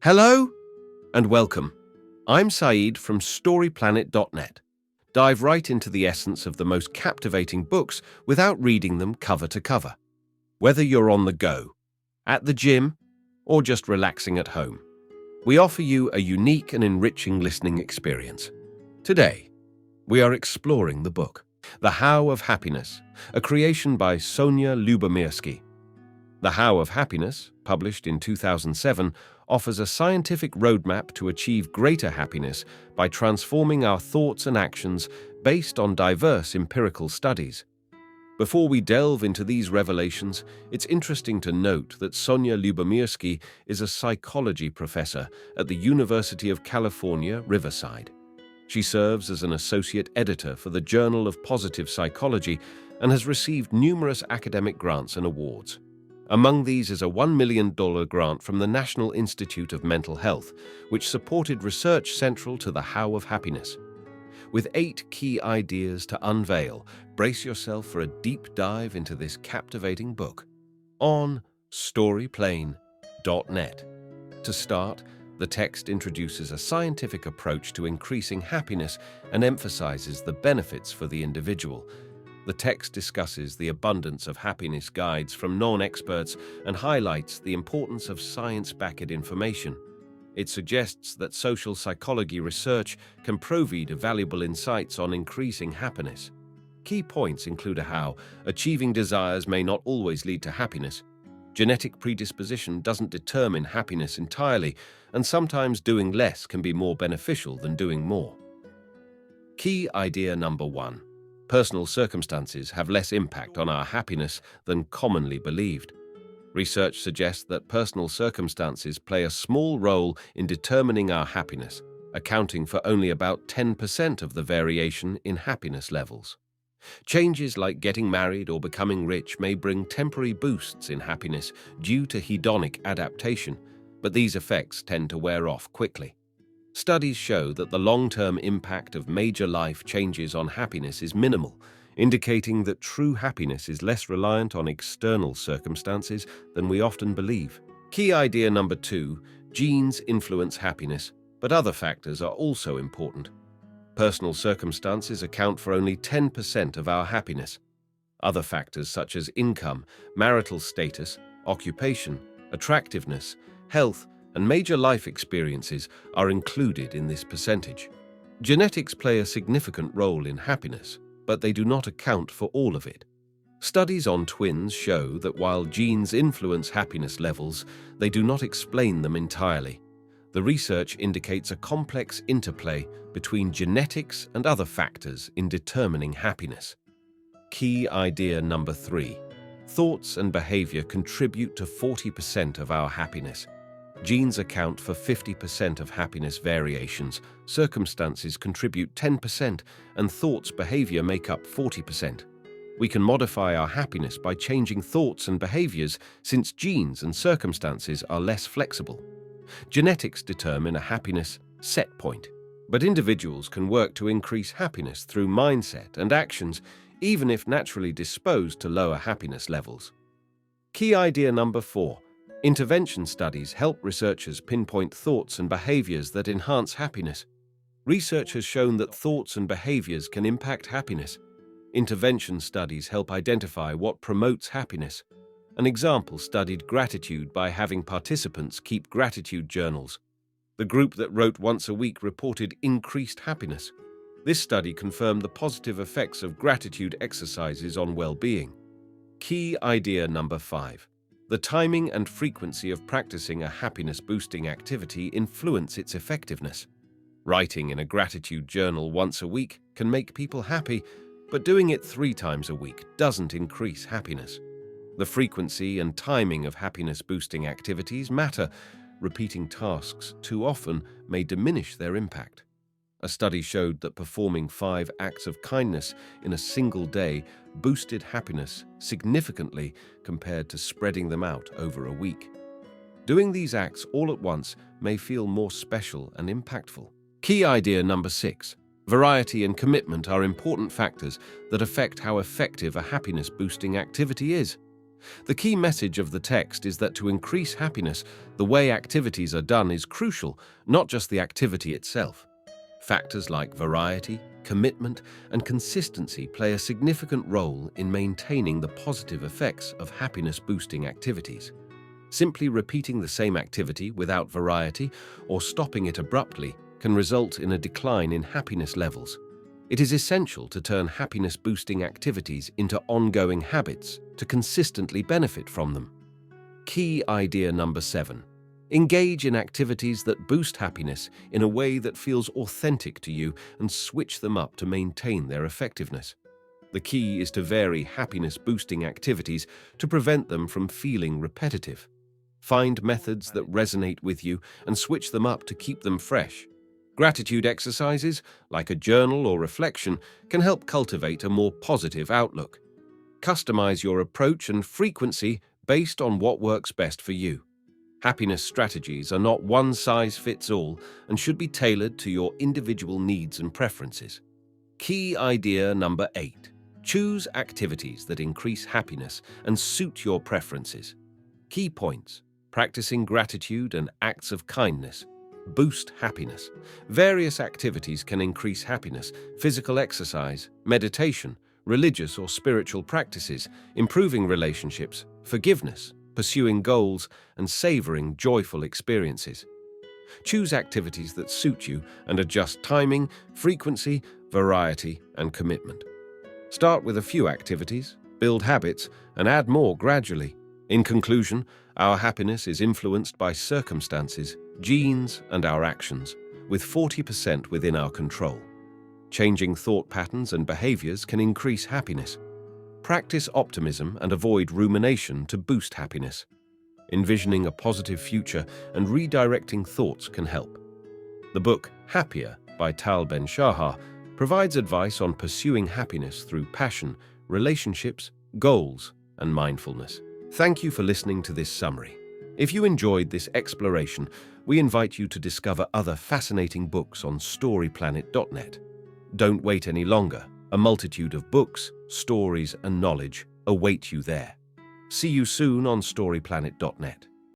Hello and welcome. I'm Saeed from StoryPlanet.net. Dive right into the essence of the most captivating books without reading them cover to cover. Whether you're on the go, at the gym, or just relaxing at home, we offer you a unique and enriching listening experience. Today, we are exploring the book, The How of Happiness, a creation by Sonja Lyubomirsky. The How of Happiness, published in 2007, offers a scientific roadmap to achieve greater happiness by transforming our thoughts and actions based on diverse empirical studies. Before we delve into these revelations, it's interesting to note that Sonja Lyubomirsky is a psychology professor at the University of California, Riverside. She serves as an associate editor for the Journal of Positive Psychology and has received numerous academic grants and awards. Among these is a $1 million grant from the National Institute of Mental Health, which supported research central to the How of Happiness. With 8 key ideas to unveil, brace yourself for a deep dive into this captivating book on StoryPlanet.net. To start, the text introduces a scientific approach to increasing happiness and emphasizes the benefits for the individual. The text discusses the abundance of happiness guides from non-experts and highlights the importance of science-backed information. It suggests that social psychology research can provide valuable insights on increasing happiness. Key points include how achieving desires may not always lead to happiness. Genetic predisposition doesn't determine happiness entirely, and sometimes doing less can be more beneficial than doing more. Key idea number 1. Personal circumstances have less impact on our happiness than commonly believed. Research suggests that personal circumstances play a small role in determining our happiness, accounting for only about 10% of the variation in happiness levels. Changes like getting married or becoming rich may bring temporary boosts in happiness due to hedonic adaptation, but these effects tend to wear off quickly. Studies show that the long-term impact of major life changes on happiness is minimal, indicating that true happiness is less reliant on external circumstances than we often believe. Key idea number 2, genes influence happiness, but other factors are also important. Personal circumstances account for only 10% of our happiness. Other factors such as income, marital status, occupation, attractiveness, health, and major life experiences are included in this percentage. Genetics play a significant role in happiness, but they do not account for all of it. Studies on twins show that while genes influence happiness levels, they do not explain them entirely. The research indicates a complex interplay between genetics and other factors in determining happiness. Key idea number 3. Thoughts and behavior contribute to 40% of our happiness. Genes account for 50% of happiness variations, circumstances contribute 10%, and thoughts behavior make up 40%. We can modify our happiness by changing thoughts and behaviors since genes and circumstances are less flexible. Genetics determine a happiness set point, but individuals can work to increase happiness through mindset and actions, even if naturally disposed to lower happiness levels. Key idea number 4. Intervention studies help researchers pinpoint thoughts and behaviors that enhance happiness. Research has shown that thoughts and behaviors can impact happiness. Intervention studies help identify what promotes happiness. An example studied gratitude by having participants keep gratitude journals. The group that wrote once a week reported increased happiness. This study confirmed the positive effects of gratitude exercises on well-being. Key idea number 5. The timing and frequency of practicing a happiness-boosting activity influence its effectiveness. Writing in a gratitude journal once a week can make people happy, but doing it 3 times a week doesn't increase happiness. The frequency and timing of happiness-boosting activities matter. Repeating tasks too often may diminish their impact. A study showed that performing 5 acts of kindness in a single day boosted happiness significantly compared to spreading them out over a week. Doing these acts all at once may feel more special and impactful. Key idea number 6. Variety and commitment are important factors that affect how effective a happiness-boosting activity is. The key message of the text is that to increase happiness, the way activities are done is crucial, not just the activity itself. Factors like variety, commitment, and consistency play a significant role in maintaining the positive effects of happiness-boosting activities. Simply repeating the same activity without variety or stopping it abruptly can result in a decline in happiness levels. It is essential to turn happiness-boosting activities into ongoing habits to consistently benefit from them. Key idea number 7. Engage in activities that boost happiness in a way that feels authentic to you and switch them up to maintain their effectiveness. The key is to vary happiness-boosting activities to prevent them from feeling repetitive. Find methods that resonate with you and switch them up to keep them fresh. Gratitude exercises, like a journal or reflection, can help cultivate a more positive outlook. Customize your approach and frequency based on what works best for you. Happiness strategies are not one-size-fits-all and should be tailored to your individual needs and preferences. Key idea number 8. Choose activities that increase happiness and suit your preferences. Key points: practicing gratitude and acts of kindness boost happiness. Various activities can increase happiness: physical exercise, meditation, religious or spiritual practices, improving relationships, forgiveness, pursuing goals, and savoring joyful experiences. Choose activities that suit you and adjust timing, frequency, variety, and commitment. Start with a few activities, build habits, and add more gradually. In conclusion, our happiness is influenced by circumstances, genes, and our actions, with 40% within our control. Changing thought patterns and behaviors can increase happiness. Practice optimism and avoid rumination to boost happiness. Envisioning a positive future and redirecting thoughts can help. The book Happier by Tal Ben-Shahar provides advice on pursuing happiness through passion, relationships, goals, and mindfulness. Thank you for listening to this summary. If you enjoyed this exploration, we invite you to discover other fascinating books on storyplanet.net. Don't wait any longer. A multitude of books, stories, and knowledge await you there. See you soon on storyplanet.net.